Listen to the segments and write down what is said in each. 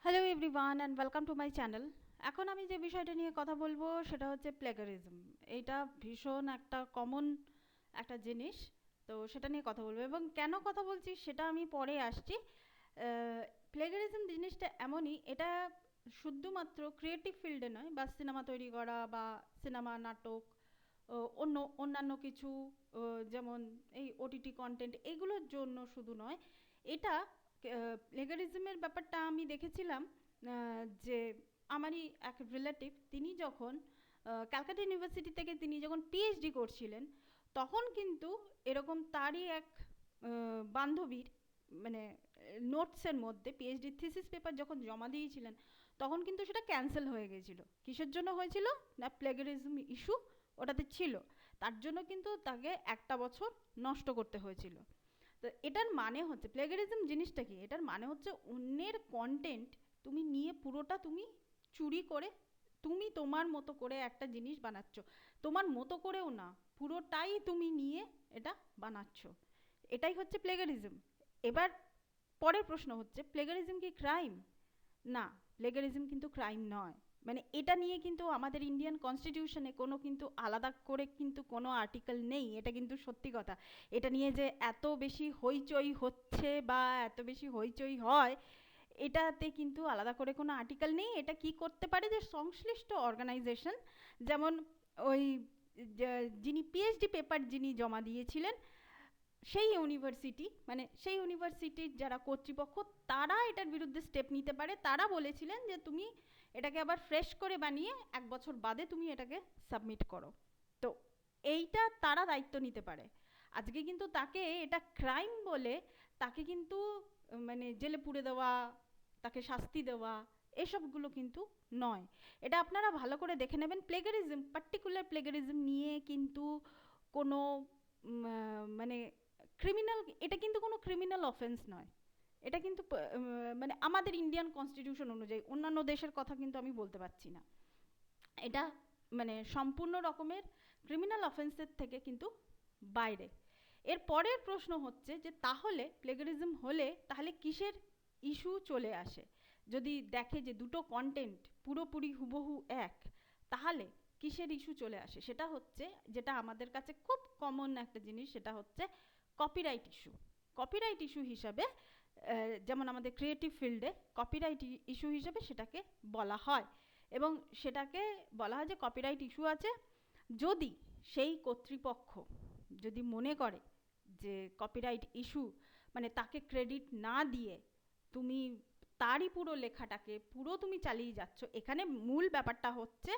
Hello everyone and welcome to my channel. এখন আমি যে বিষয়টা নিয়ে কথা বলবো সেটা হচ্ছে প্লেগারিজম। এইটা ভীষণ একটা কমন একটা জিনিস। তো সেটা নিয়ে কথা বলবো এবং কেন কথা বলছি সেটা আমি পরে আসছি। প্লেগারিজম জিনিসটা এমনই, এটা শুধুমাত্র ক্রিয়েটিভ ফিল্ডে নয়, বা সিনেমা তৈরি করা বা সিনেমা নাটক অন্যান্য কিছু যেমন এই ওটিটি কন্টেন্ট এগুলোর জন্য শুধু নয়। এটা প্লেগারিজমের ব্যাপারটা আমি দেখেছিলাম যে আমারই এক রিলেটিভ, তিনি যখন ক্যালকাটা ইউনিভার্সিটি থেকে তিনি যখন পিএইচডি করছিলেন, তখন কিন্তু এরকম তারই এক বান্ধবীর মানে নোটসের মধ্যে পিএইচডি থিসিস পেপার যখন জমা দিয়েছিলেন, তখন কিন্তু সেটা ক্যান্সেল হয়ে গেছিলো। কিসের জন্য হয়েছিল না, প্লেগারিজম ইস্যু ওটাতে ছিল। তার জন্য কিন্তু তাকে একটা বছর নষ্ট করতে হয়েছিল। তো এটার মানে হচ্ছে প্লেগারিজম জিনিসটা কি, এটার মানে হচ্ছে অন্যের কন্টেন্ট তুমি নিয়ে পুরোটা তুমি চুরি করে তুমি তোমার মতো করে একটা জিনিস বানাচ্ছ। তোমার মতো করেও না, পুরোটাই তুমি নিয়ে এটা বানাচ্ছ। এটাই হচ্ছে প্লেগারিজম। এবার পরের প্রশ্ন হচ্ছে, প্লেগারিজম কি ক্রাইম? না, প্লেগারিজম কিন্তু ক্রাইম নয়। মানে এটা নিয়ে কিন্তু আমাদের ইন্ডিয়ান কনস্টিটিউশনে কোনো কিন্তু আলাদা করে কিন্তু কোনো আর্টিকেল নেই, এটা কিন্তু সত্যি কথা। এটা নিয়ে যে এত বেশি হইচই হচ্ছে বা এত বেশি হইচই হয়, এটাতে কিন্তু আলাদা করে কোনো আর্টিকেল নেই। এটা কি করতে পারে যে সংশ্লিষ্ট অর্গানাইজেশন, যেমন ওই যিনি পিএইচডি পেপার যিনি জমা দিয়েছিলেন, সেই ইউনিভার্সিটি মানে সেই ইউনিভার্সিটির যারা কর্তৃপক্ষ, তারা এটার বিরুদ্ধে স্টেপ নিতে পারে। তারা বলেছিলেন যে তুমি এটাকে আবার ফ্রেশ করে বানিয়ে 1 বছর বাদে তুমি এটাকে সাবমিট করো। তো এইটা তারা দায়িত্ব নিতে পারে। আজকে কিন্তু তাকে এটা ক্রাইম বলে তাকে কিন্তু মানে জেলে পুরে দেওয়া, তাকে শাস্তি দেওয়া, এসবগুলো কিন্তু নয়। এটা আপনারা ভালো করে দেখে নেবেন। প্লেগারিজম, পার্টিকুলার প্লেগারিজম নিয়ে কিন্তু কোনো মানে ক্রিমিনাল, এটা কিন্তু কোনো ক্রিমিনাল অফেন্স নয়। এটা কিন্তু মানে আমাদের ইন্ডিয়ান কনস্টিটিউশন অনুযায়ী, অন্যান্য দেশের কথা কিন্তু আমি বলতে পারছি না, এটা মানে সম্পূর্ণ রকমের ক্রিমিনাল অফেন্সের থেকে কিন্তু বাইরে। এর পরের প্রশ্ন হচ্ছে যে তাহলে প্লেগারিজম হলে তাহলে কিসের ইস্যু চলে আসে? যদি দেখে যে দুটো কন্টেন্ট পুরোপুরি হুবহু এক, তাহলে কিসের ইস্যু চলে আসে? সেটা হচ্ছে, যেটা আমাদের কাছে খুব কমন একটা জিনিস, সেটা হচ্ছে কপিরাইট ইস্যু। কপিরাইট ইস্যু হিসাবে যেমন আমাদের ক্রিয়েটিভ ফিল্ডে কপিরাইট ইস্যু হিসেবে সেটাকে বলা হয়। এবং সেটাকে বলা হয় যে কপিরাইট ইস্যু আছে যদি সেই কর্তৃপক্ষ যদি মনে করে যে কপিরাইট ইস্যু মানে তাকে ক্রেডিট না দিয়ে তুমি তারই পুরো লেখাটাকে পুরো তুমি চালিয়ে যাচ্ছ। এখানে মূল ব্যাপারটা হচ্ছে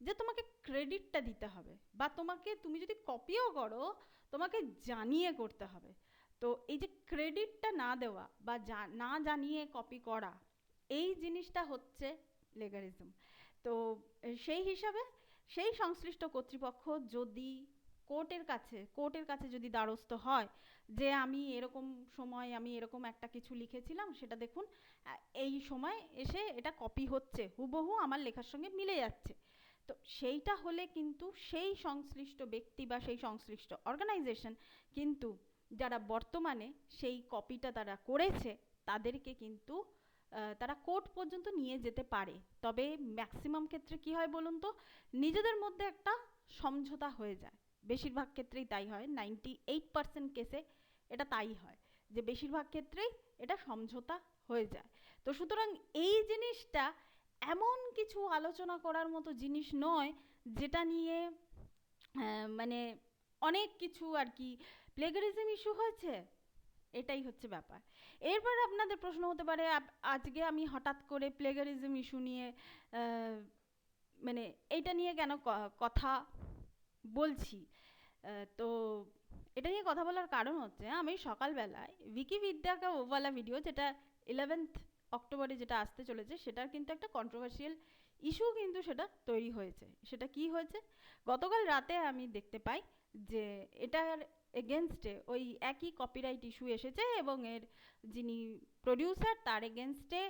যে তোমাকে ক্রেডিটটা দিতে হবে, বা তোমাকে, তুমি যদি কপিও করো তোমাকে জানিয়ে করতে হবে। তো এই যে ক্রেডিটটা না দেওয়া বা না জানিয়ে কপি করা, এই জিনিসটা হচ্ছে লেগারিজম। তো সেই হিসাবে সেই সংশ্লিষ্ট কর্তৃপক্ষ যদি কোর্টের কাছে যদি দ্বারস্থ হয় যে আমি এরকম সময় আমি এরকম একটা কিছু লিখেছিলাম, সেটা দেখুন এই সময় এসে এটা কপি হচ্ছে, হুবহু আমার লেখার সঙ্গে মিলে যাচ্ছে। তো সেইটা হলে কিন্তু সেই সংশ্লিষ্ট ব্যক্তি বা সেই সংশ্লিষ্ট অর্গানাইজেশন কিন্তু, যারা বর্তমানে সেই কপিটা তারা করেছে, তাদেরকে কিন্তু তারা কোর্ট পর্যন্ত নিয়ে যেতে পারে। তবে ম্যাক্সিমাম ক্ষেত্রে কি হয় বলুন তো, নিজেদের মধ্যে একটা সমঝোতা হয়ে যায়। বেশিরভাগ ক্ষেত্রেই তাই হয়, 98% কেসে এটা তাই হয়, যে বেশিরভাগ ক্ষেত্রেই এটা সমঝোতা হয়ে যায়। তো সুতরাং এই জিনিসটা এমন কিছু আলোচনা করার মতো জিনিস নয় যেটা নিয়ে মানে অনেক কিছু আর কি প্লেগারিজম ইস্যু হয়েছে, এটাই হচ্ছে ব্যাপার। এরপর আপনাদের প্রশ্ন হতে পারে আজকে আমি হঠাৎ করে প্লেগারিজম ইস্যু নিয়ে মানে এইটা নিয়ে কেন কথা বলছি। তো এটা নিয়ে কথা বলার কারণ হচ্ছে, আমি সকালবেলায় উইকিপিডিয়া কা ওওয়ালা ভিডিও, যেটা 11th অক্টোবরে যেটা আসতে চলেছে, সেটার কিন্তু একটা কন্ট্রোভার্সিয়াল ইস্যু কিন্তু সেটা তৈরি হয়েছে। সেটা কি হয়েছে, গতকাল রাতে আমি দেখতে পাই যে এটার এগেনস্টে ওই একই কপিরাইট ইস্যু এসেছে এবং এর যিনি প্রডিউসার তার এগেনস্টে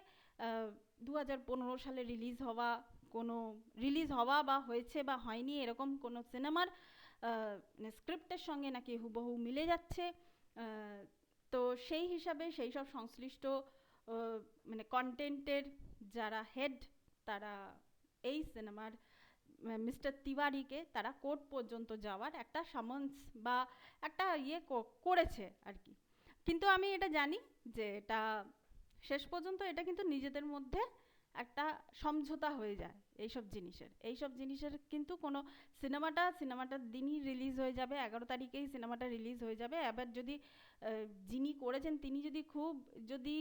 2015 সালে রিলিজ হওয়া বা হয়েছে বা হয়নি এরকম কোনো সিনেমার স্ক্রিপ্টের সঙ্গে নাকি হুবহু মিলে যাচ্ছে। তো সেই হিসাবে সেই সব সংশ্লিষ্ট মানে কন্টেন্টের যারা হেড, তারা এই সিনেমার মিস্টার তিওয়ারিকে তারা কোর্ট পর্যন্ত যাওয়ার একটা সামন্স বা একটা করেছে আর কি। কিন্তু আমি এটা জানি যে এটা শেষ পর্যন্ত এটা কিন্তু নিজেদের মধ্যে একটা সমঝোতা হয়ে যায় এইসব জিনিসের কিন্তু কোনো সিনেমাটার দিনই রিলিজ হয়ে যাবে, 11 তারিখেই সিনেমাটা রিলিজ হয়ে যাবে। এবার যদি যিনি করেছেন তিনি যদি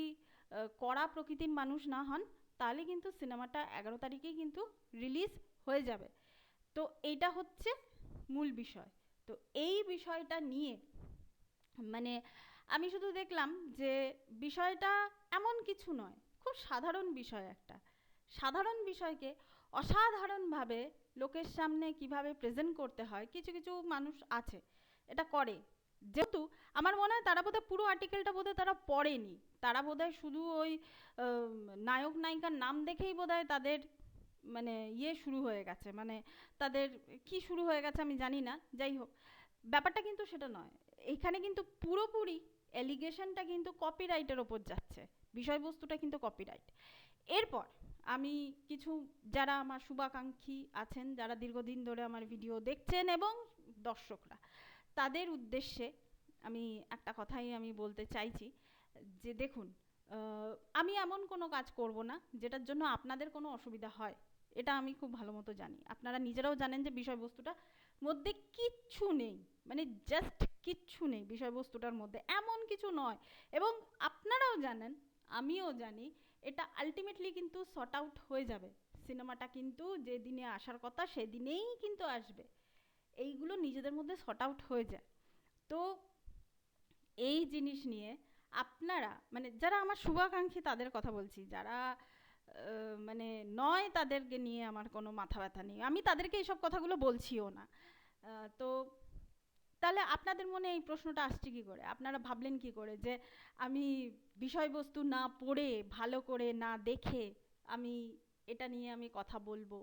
কড়া প্রকৃতির মানুষ না হন, তাহলে কিন্তু সিনেমাটা 11 তারিখেই কিন্তু রিলিজ হয়ে যাবে। তো এইটা হচ্ছে মূল বিষয়। তো এই বিষয়টা নিয়ে মানে আমি শুধু দেখলাম যে বিষয়টা এমন কিছু নয়, খুব সাধারণ বিষয়, একটা সাধারণ বিষয়কে অসাধারণভাবে লোকের সামনে কিভাবে প্রেজেন্ট করতে হয়, কিছু কিছু মানুষ আছে এটা করে। যেহেতু আমার মনে হয় তারা বোধহয় পুরো আর্টিকেলটা বোধহয় তারা পড়েনি, তারা বোধহয় শুধু ওই নায়ক নায়িকার নাম দেখেই বোধহয় তাদের মানে শুরু হয়ে গেছে, মানে তাদের কি শুরু হয়ে গেছে আমি জানি না। যাই হোক, ব্যাপারটা কিন্তু সেটা নয়। এইখানে কিন্তু পুরোপুরি অ্যালিগেশনটা কিন্তু কপিরাইটের ওপর যাচ্ছে, বিষয়বস্তুটা কিন্তু কপিরাইট। এরপর আমি কিছু যারা আমার শুভাকাঙ্ক্ষী আছেন, যারা দীর্ঘদিন ধরে আমার ভিডিও দেখছেন এবং দর্শকরা, তাদের উদ্দেশ্যে আমি একটা কথাই আমি বলতে চাইছি যে দেখুন, আমি এমন কোনো কাজ করব না যেটার জন্য আপনাদের কোনো অসুবিধা হয়। এটা আমি খুব ভালো মতো জানি, আপনারা নিজেরাও জানেন যে বিষয়বস্তুটা মধ্যে কিচ্ছু নেই, মানে জাস্ট কিচ্ছু নেই বিষয়বস্তুটার মধ্যে, এমন কিছু নয়। এবং আপনারাও জানেন, আমিও জানি, এটা আলটিমেটলি কিন্তু সর্ট আউট হয়ে যাবে। সিনেমাটা কিন্তু যেদিনে আসার কথা সেদিনেই কিন্তু আসবে, এইগুলো নিজেদের মধ্যে সর্ট আউট হয়ে যায়। তো এই জিনিস নিয়ে আপনারা মানে যারা আমার শুভাকাঙ্ক্ষী তাদের কথা বলছি, যারা মানে নয় তাদেরকে নিয়ে আমার কোনো মাথা ব্যথা নেই, আমি তাদেরকে এইসব কথাগুলো বলছিও না। তো তাহলে আপনাদের মনে এই প্রশ্নটা আসছে কী করে, আপনারা ভাবলেন কী করে যে আমি বিষয়বস্তু না পড়ে ভালো করে না দেখে আমি এটা নিয়ে আমি কথা বলবো,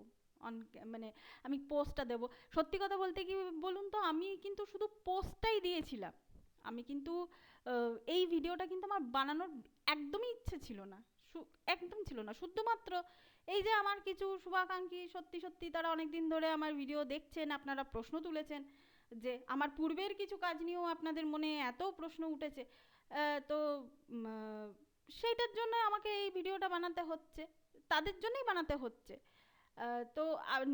মানে আমি পোস্টটা দেবো। সত্যি কথা বলতে কি বলুন তো, আমি কিন্তু শুধু পোস্টটাই দিয়েছিলাম, আমি কিন্তু এই ভিডিওটা কিন্তু আমার বানানোর একদমই ইচ্ছে ছিল না, একদম ছিল না। শুধুমাত্র এই যে আমার কিছু শুভাকাঙ্ক্ষী সত্যি সত্যি তারা অনেক দিন ধরে আমার ভিডিও দেখছেন, আপনারা প্রশ্ন তুলেছেন, যে আমার পূর্বের কিছু কাজ নিয়েও আপনাদের মনে এত প্রশ্ন উঠেছে, তো সেইটার জন্য আমাকে এই ভিডিওটা বানাতে হচ্ছে, তাদের জন্যই বানাতে হচ্ছে। তো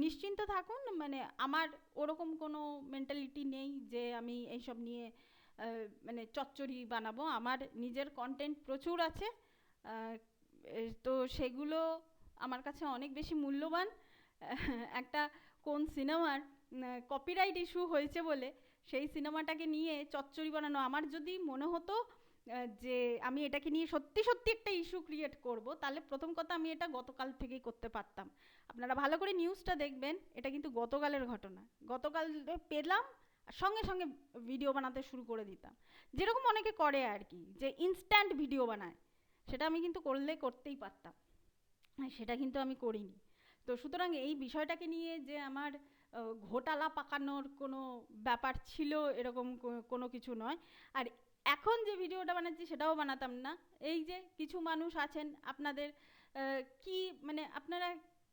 নিশ্চিন্ত থাকুন, মানে আমার ওরকম কোনো মেন্টালিটি নেই যে আমি এইসব নিয়ে মানে চচ্চড়ি বানাবো। আমার নিজের কন্টেন্ট প্রচুর আছে, তো সেগুলো আমার কাছে অনেক বেশি মূল্যবান। একটা কোন সিনেমার কপিরাইট ইস্যু হয়েছে বলে সেই সিনেমাটাকে নিয়ে চচ্চড়ি বানানো, আমার যদি মনে হতো যে আমি এটাকে নিয়ে সত্যি সত্যি একটা ইস্যু ক্রিয়েট করব, তাহলে প্রথম কথা আমি এটা গতকাল থেকেই করতে পারতাম। আপনারা ভালো করে নিউজটা দেখবেন, এটা কিন্তু গতকালের ঘটনা, গতকাল পেলাম সঙ্গে সঙ্গে ভিডিও বানাতে শুরু করে দিতাম, যেরকম অনেকে করে আর কি, যে ইনস্ট্যান্ট ভিডিও বানায়, সেটা আমি কিন্তু করতেই পারতাম, সেটা কিন্তু আমি করিনি। তো সুতরাং এই বিষয়টাকে নিয়ে যে আমার ঘোটালা পাকানোর কোনো ব্যাপার ছিল এরকম কোনো কিছু নয়। আর এখন যে ভিডিওটা বানাচ্ছি সেটাও বানাতাম না। এই যে কিছু মানুষ আছেন আপনাদের কি মানে আপনারা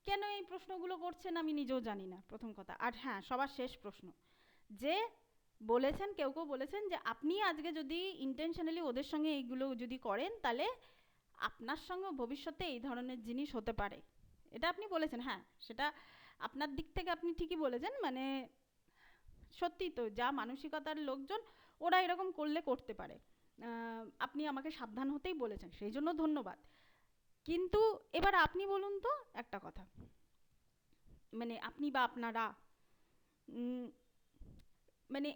কেন এই প্রশ্নগুলো করছেন আমি নিজেও জানি না, প্রথম কথা। আর হ্যাঁ, সবার শেষ প্রশ্ন, যে বলেছেন কেউ বলেছেন যে আপনি আজকে যদি ইন্টেনশনালি ওদের সঙ্গে এইগুলো যদি করেন, তাহলে আপনার সঙ্গে ভবিষ্যতে এই ধরনের জিনিস হতে পারে, এটা আপনি বলেছেন। হ্যাঁ, সেটা আপনার দিক থেকে আপনি ঠিকই বলেছেন, মানে সত্যি তো, যা মানসিকতার লোকজন ওরা এরকম করতে পারে। আপনি আমাকে সাবধান হতেই বলেছেন, সেই জন্য ধন্যবাদ। কিন্তু এবার আপনি বলুন তো একটা কথা, মানে আপনি বা আপনারা মানে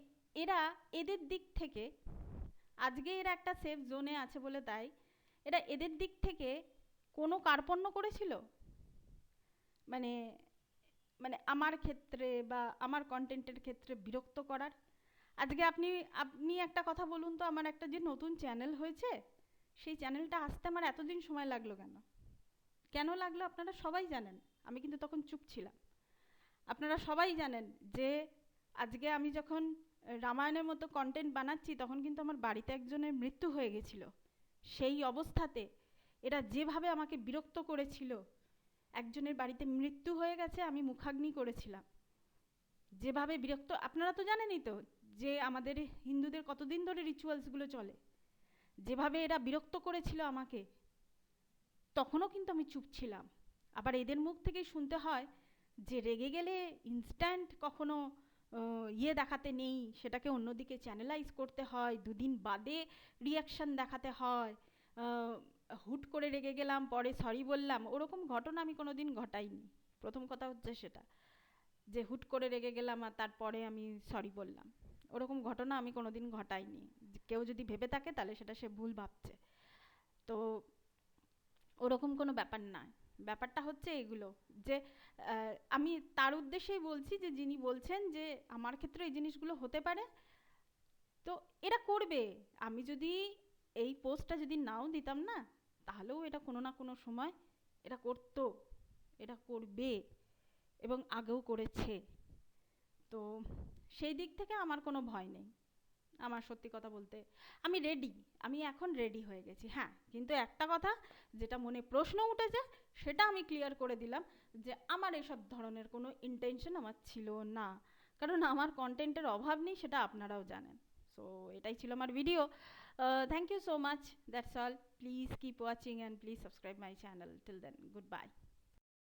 এদের দিক থেকে আজকে এরা একটা সেফ জোনে আছে বলে তাই এদের দিক থেকে কোনো কার্পণ্য করেছিল, মানে মানে আমার ক্ষেত্রে বা আমার কন্টেন্টের ক্ষেত্রে বিরক্ত করার? আজকে আপনি একটা কথা বলুন তো, আমার একটা যে নতুন চ্যানেল হয়েছে, সেই চ্যানেলটা আসতে আমার এতদিন সময় লাগলো কেন? কেন লাগলো আপনারা সবাই জানেন, আমি কিন্তু তখন চুপ ছিলাম। আপনারা সবাই জানেন যে আজকে আমি যখন রামায়ণের মতো কন্টেন্ট বানাচ্ছি, তখন কিন্তু আমার বাড়িতে একজনের মৃত্যু হয়ে গেছিল। সেই অবস্থাতে এরা যেভাবে আমাকে বিরক্ত করেছিল, একজনের বাড়িতে মৃত্যু হয়ে গেছে, আমি মুখাগ্নি করেছিলাম, যেভাবে বিরক্ত, আপনারা তো জানেনই তো যে আমাদের হিন্দুদের কতদিন ধরে রিচুয়ালসগুলো চলে, যেভাবে এরা বিরক্ত করেছিল আমাকে, তখনও কিন্তু আমি চুপ ছিলাম। আবার এদের মুখ থেকেই শুনতে হয় যে রেগে গেলে ইনস্ট্যান্ট কখনো দেখাতে নেই, সেটাকে অন্যদিকে চ্যানেলাইজ করতে হয়, দুদিন বাদে রিয়াকশান দেখাতে হয়, হুট করে রেগে গেলাম পরে সরি বললাম, ওরকম ঘটনা আমি কোনো দিন ঘটাইনি। প্রথম কথা হচ্ছে সেটা, যে হুট করে রেগে গেলাম আর তারপরে আমি সরি বললাম, ওরকম ঘটনা আমি কোনো দিন ঘটাইনি। কেউ যদি ভেবে থাকে তাহলে সেটা সে ভুল ভাবছে। তো ওরকম কোনো ব্যাপার না। ব্যাপারটা হচ্ছে এগুলো, যে আমি তার উদ্দেশ্যেই বলছি যে যিনি বলছেন যে আমার ক্ষেত্রে এই জিনিসগুলো হতে পারে, তো এরা করবে। আমি যদি এই পোস্টটা যদি নাও দিতাম না, তাহলেও এটা কোনো না কোনো সময় এরা করতো, এটা করবে, এবং আগেও করেছে। তো সেই দিক থেকে আমার কোনো ভয় নেই। আমার সত্যি কথা বলতে আমি রেডি, আমি এখন রেডি হয়ে গেছি। হ্যাঁ, কিন্তু একটা কথা যেটা মনে প্রশ্ন উঠেছে সেটা আমি ক্লিয়ার করে দিলাম, যে আমার এসব ধরনের কোনো ইন্টেনশন আমার ছিল না, কারণ আমার কন্টেন্টের অভাব নেই, সেটা আপনারাও জানেন। সো এটাই ছিল আমার video. Thank you so much, that's all. Please keep watching and please subscribe my channel. Till then, good by.